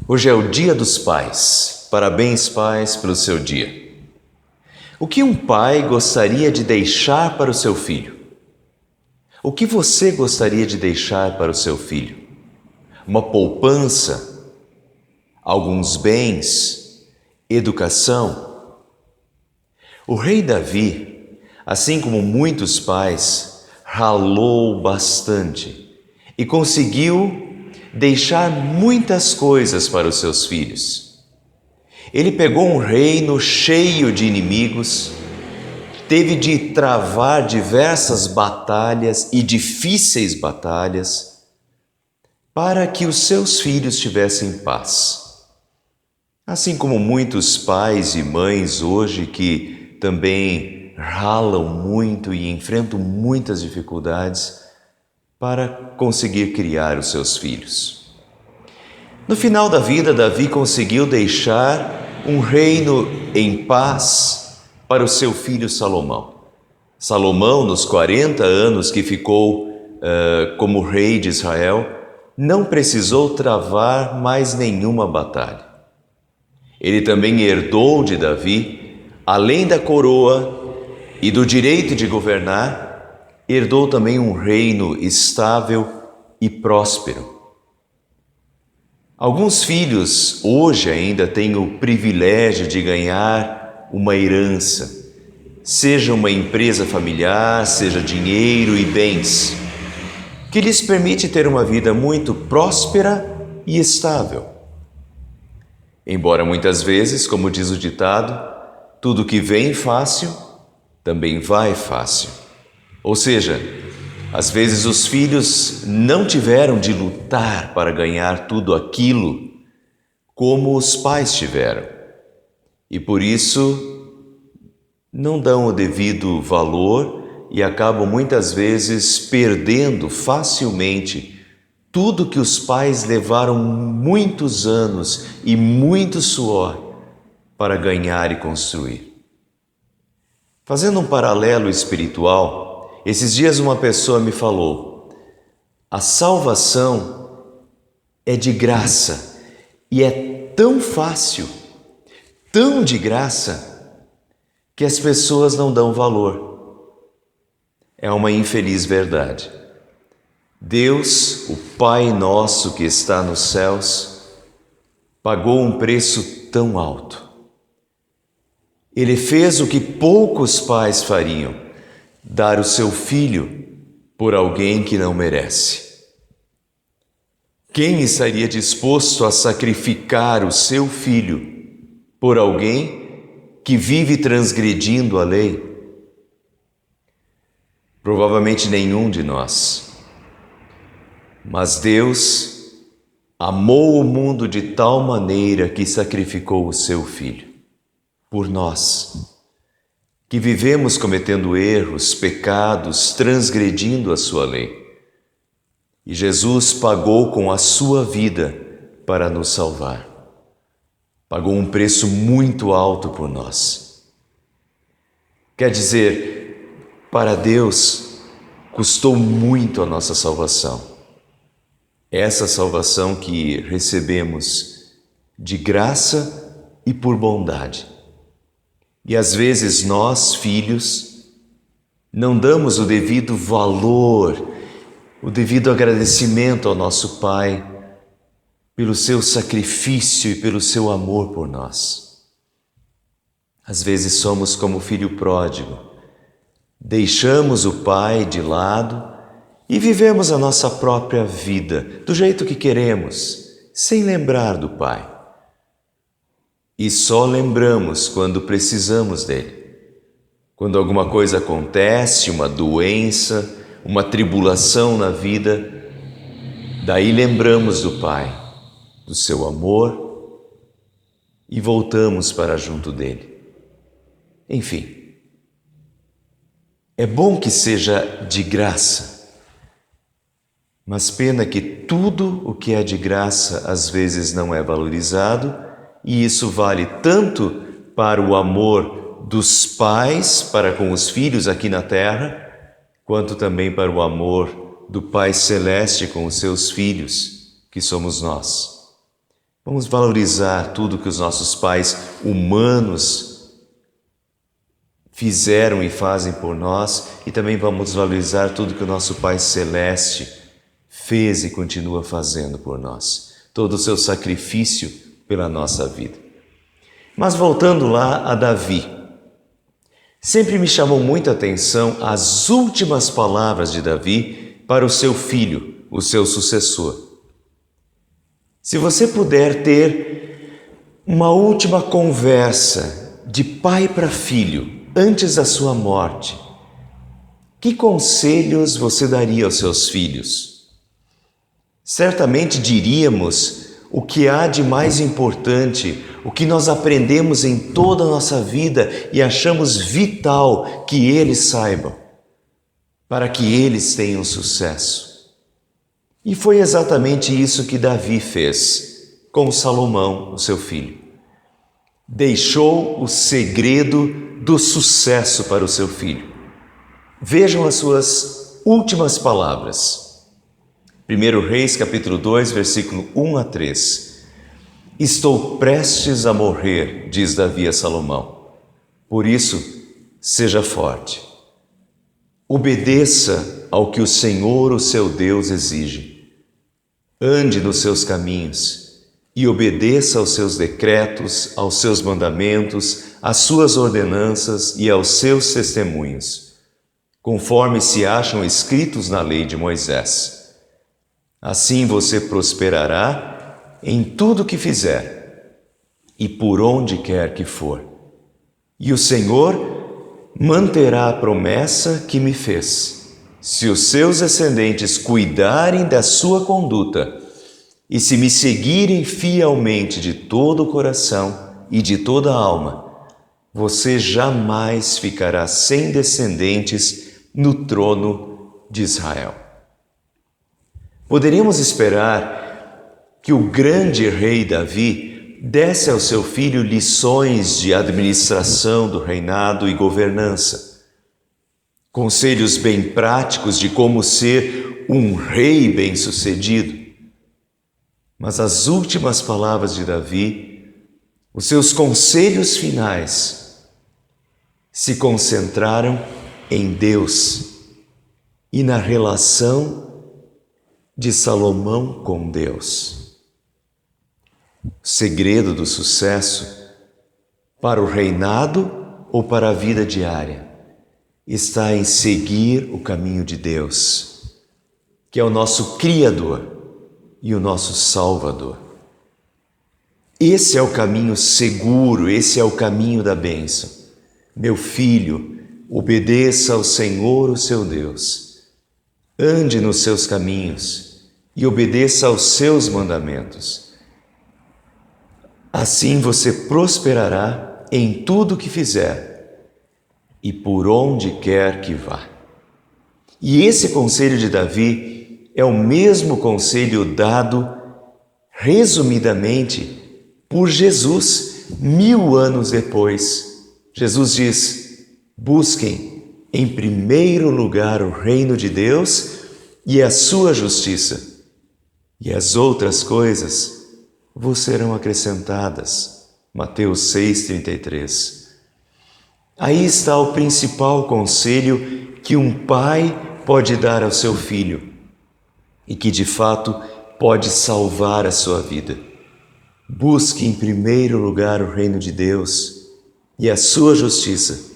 Hoje é o Dia dos Pais. Parabéns, pais, pelo seu dia. O que um pai gostaria de deixar para o seu filho? O que você gostaria de deixar para o seu filho? Uma poupança? Alguns bens? Educação? O rei Davi, assim como muitos pais, ralou bastante e conseguiu deixar muitas coisas para os seus filhos. Ele pegou um reino cheio de inimigos, teve de travar diversas batalhas e difíceis batalhas para que os seus filhos tivessem paz. Assim como muitos pais e mães hoje que também ralam muito e enfrentam muitas dificuldades para conseguir criar os seus filhos. No final da vida, Davi conseguiu deixar um reino em paz para o seu filho Salomão. Salomão, nos 40 anos que ficou como rei de Israel, não precisou travar mais nenhuma batalha. Ele também herdou de Davi, além da coroa e do direito de governar, herdou também um reino estável e próspero. Alguns filhos hoje ainda têm o privilégio de ganhar uma herança, seja uma empresa familiar, seja dinheiro e bens, que lhes permite ter uma vida muito próspera e estável. Embora muitas vezes, como diz o ditado, tudo que vem fácil, também vai fácil. Ou seja, às vezes os filhos não tiveram de lutar para ganhar tudo aquilo como os pais tiveram. E por isso não dão o devido valor e acabam muitas vezes perdendo facilmente tudo que os pais levaram muitos anos e muito suor para ganhar e construir. Fazendo um paralelo espiritual, esses dias uma pessoa me falou: a salvação é de graça e é tão fácil, tão de graça, que as pessoas não dão valor. É uma infeliz verdade. Deus, o Pai nosso que está nos céus, pagou um preço tão alto. Ele fez o que poucos pais fariam: dar o seu filho por alguém que não merece. Quem estaria disposto a sacrificar o seu filho por alguém que vive transgredindo a lei? Provavelmente nenhum de nós. Mas Deus amou o mundo de tal maneira que sacrificou o seu filho por nós, que vivemos cometendo erros, pecados, transgredindo a sua lei. E Jesus pagou com a sua vida para nos salvar. Pagou um preço muito alto por nós. Quer dizer, para Deus custou muito a nossa salvação. Essa salvação que recebemos de graça e por bondade. E às vezes nós, filhos, não damos o devido valor, o devido agradecimento ao nosso Pai pelo seu sacrifício e pelo seu amor por nós. Às vezes somos como o filho pródigo, deixamos o Pai de lado e vivemos a nossa própria vida do jeito que queremos, sem lembrar do Pai. E só lembramos quando precisamos dele. Quando alguma coisa acontece, uma doença, uma tribulação na vida, daí lembramos do Pai, do seu amor e voltamos para junto dele. Enfim, é bom que seja de graça, mas pena que tudo o que é de graça às vezes não é valorizado. E isso vale tanto para o amor dos pais para com os filhos aqui na terra, quanto também para o amor do Pai Celeste com os seus filhos, que somos nós. Vamos valorizar tudo que os nossos pais humanos fizeram e fazem por nós, e também vamos valorizar tudo que o nosso Pai Celeste fez e continua fazendo por nós. Todo o seu sacrifício pela nossa vida. Mas voltando lá a Davi, sempre me chamou muita atenção as últimas palavras de Davi para o seu filho, o seu sucessor. Se você puder ter uma última conversa de pai para filho antes da sua morte, que conselhos você daria aos seus filhos? Certamente diríamos o que há de mais importante, o que nós aprendemos em toda a nossa vida e achamos vital que eles saibam, para que eles tenham sucesso. E foi exatamente isso que Davi fez com Salomão, o seu filho. Deixou o segredo do sucesso para o seu filho. Vejam as suas últimas palavras. 1 Reis, capítulo 2, versículo 1 a 3. Estou prestes a morrer, diz Davi a Salomão. Por isso, seja forte. Obedeça ao que o Senhor, o seu Deus, exige. Ande nos seus caminhos e obedeça aos seus decretos, aos seus mandamentos, às suas ordenanças e aos seus testemunhos, conforme se acham escritos na lei de Moisés. Assim você prosperará em tudo que fizer e por onde quer que for. E o Senhor manterá a promessa que me fez. Se os seus descendentes cuidarem da sua conduta e se me seguirem fielmente de todo o coração e de toda a alma, você jamais ficará sem descendentes no trono de Israel. Poderíamos esperar que o grande rei Davi desse ao seu filho lições de administração do reinado e governança, conselhos bem práticos de como ser um rei bem-sucedido. Mas as últimas palavras de Davi, os seus conselhos finais, se concentraram em Deus e na relação de Salomão com Deus. O segredo do sucesso para o reinado ou para a vida diária está em seguir o caminho de Deus, que é o nosso Criador e o nosso Salvador. Esse é o caminho seguro, esse é o caminho da bênção. Meu filho, obedeça ao Senhor, o seu Deus. Ande nos seus caminhos e obedeça aos seus mandamentos. Assim você prosperará em tudo que fizer e por onde quer que vá. E esse conselho de Davi é o mesmo conselho dado, resumidamente, por Jesus 1000 anos depois. Jesus diz: busquem em primeiro lugar o reino de Deus e a sua justiça, e as outras coisas vos serão acrescentadas. Mateus 6,33. Aí está o principal conselho que um pai pode dar ao seu filho e que de fato pode salvar a sua vida. Busque em primeiro lugar o reino de Deus e a sua justiça,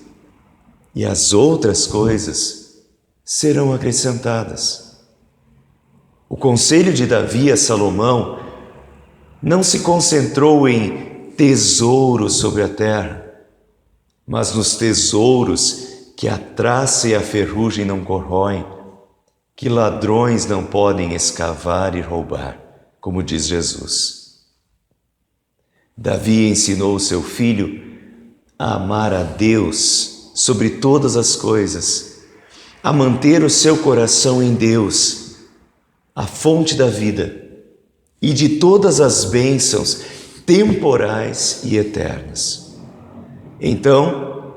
e as outras coisas serão acrescentadas. O conselho de Davi a Salomão não se concentrou em tesouros sobre a terra, mas nos tesouros que a traça e a ferrugem não corroem, que ladrões não podem escavar e roubar, como diz Jesus. Davi ensinou seu filho a amar a Deus sobre todas as coisas, a manter o seu coração em Deus, a fonte da vida e de todas as bênçãos temporais e eternas. Então,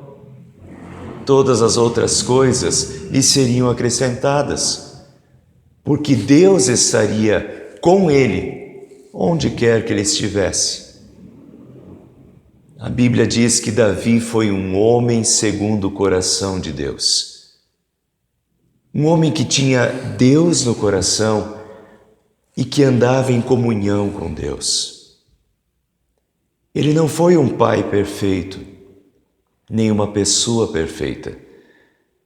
todas as outras coisas lhe seriam acrescentadas, porque Deus estaria com ele onde quer que ele estivesse. A Bíblia diz que Davi foi um homem segundo o coração de Deus. Um homem que tinha Deus no coração e que andava em comunhão com Deus. Ele não foi um pai perfeito, nem uma pessoa perfeita.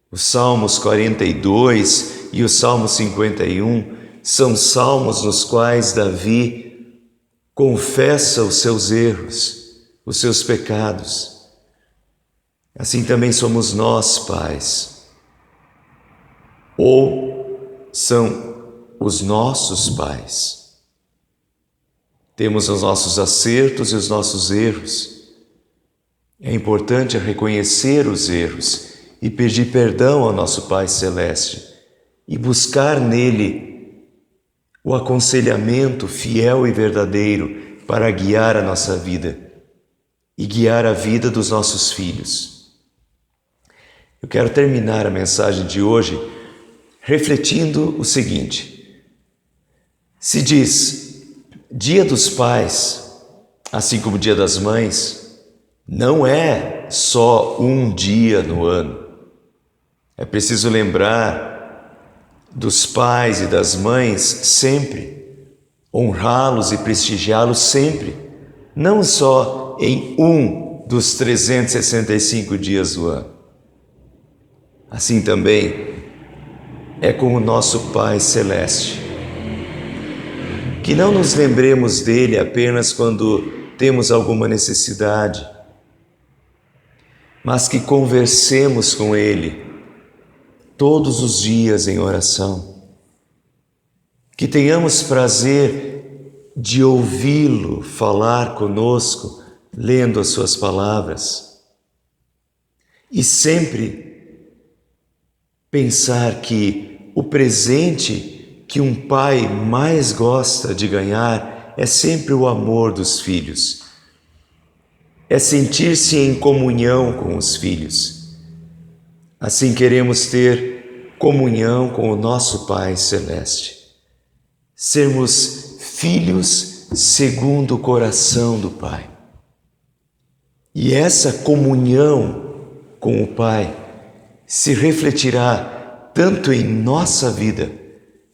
Os Salmos 42 e o Salmo 51 são salmos nos quais Davi confessa os seus erros, os seus pecados. Assim também somos nós, pais. Ou são os nossos pais. Temos os nossos acertos e os nossos erros. É importante reconhecer os erros e pedir perdão ao nosso Pai Celeste e buscar nele o aconselhamento fiel e verdadeiro para guiar a nossa vida e guiar a vida dos nossos filhos. Eu quero terminar a mensagem de hoje refletindo o seguinte: se diz Dia dos Pais, assim como Dia das Mães, não é só um dia no ano. É preciso lembrar dos pais e das mães sempre, honrá-los e prestigiá-los sempre, não só em um dos 365 dias do ano. Assim também é com o nosso Pai Celeste. Que não nos lembremos dele apenas quando temos alguma necessidade, mas que conversemos com ele todos os dias em oração. Que tenhamos prazer de ouvi-lo falar conosco, lendo as suas palavras. E sempre pensar que o presente que um pai mais gosta de ganhar é sempre o amor dos filhos. É sentir-se em comunhão com os filhos. Assim queremos ter comunhão com o nosso Pai Celeste. Sermos filhos segundo o coração do Pai. E essa comunhão com o Pai se refletirá tanto em nossa vida,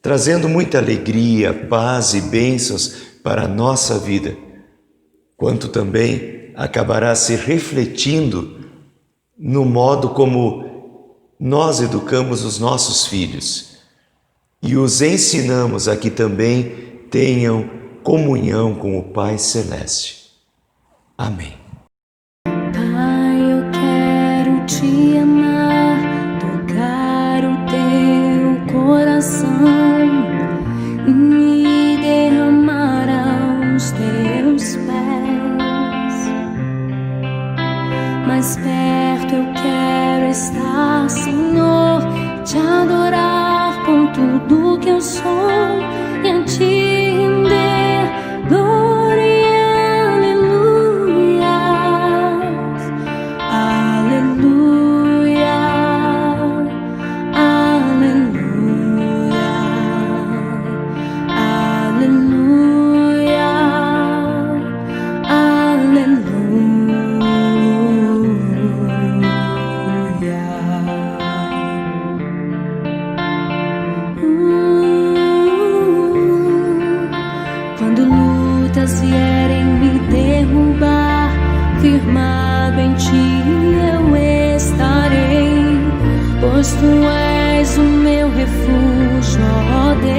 trazendo muita alegria, paz e bênçãos para a nossa vida, quanto também acabará se refletindo no modo como nós educamos os nossos filhos e os ensinamos a que também tenham comunhão com o Pai Celeste. Amém. Pai, eu quero te amar, tocar o teu coração e me derramar aos teus pés. Mais perto eu quero estar, Senhor, te adorar com tudo que eu sou e a te render glória e aleluia, aleluia, aleluia, aleluia, aleluia. Quando lutas vierem me derrubar, firmado em ti eu estarei, pois tu és o meu refúgio, ó Deus.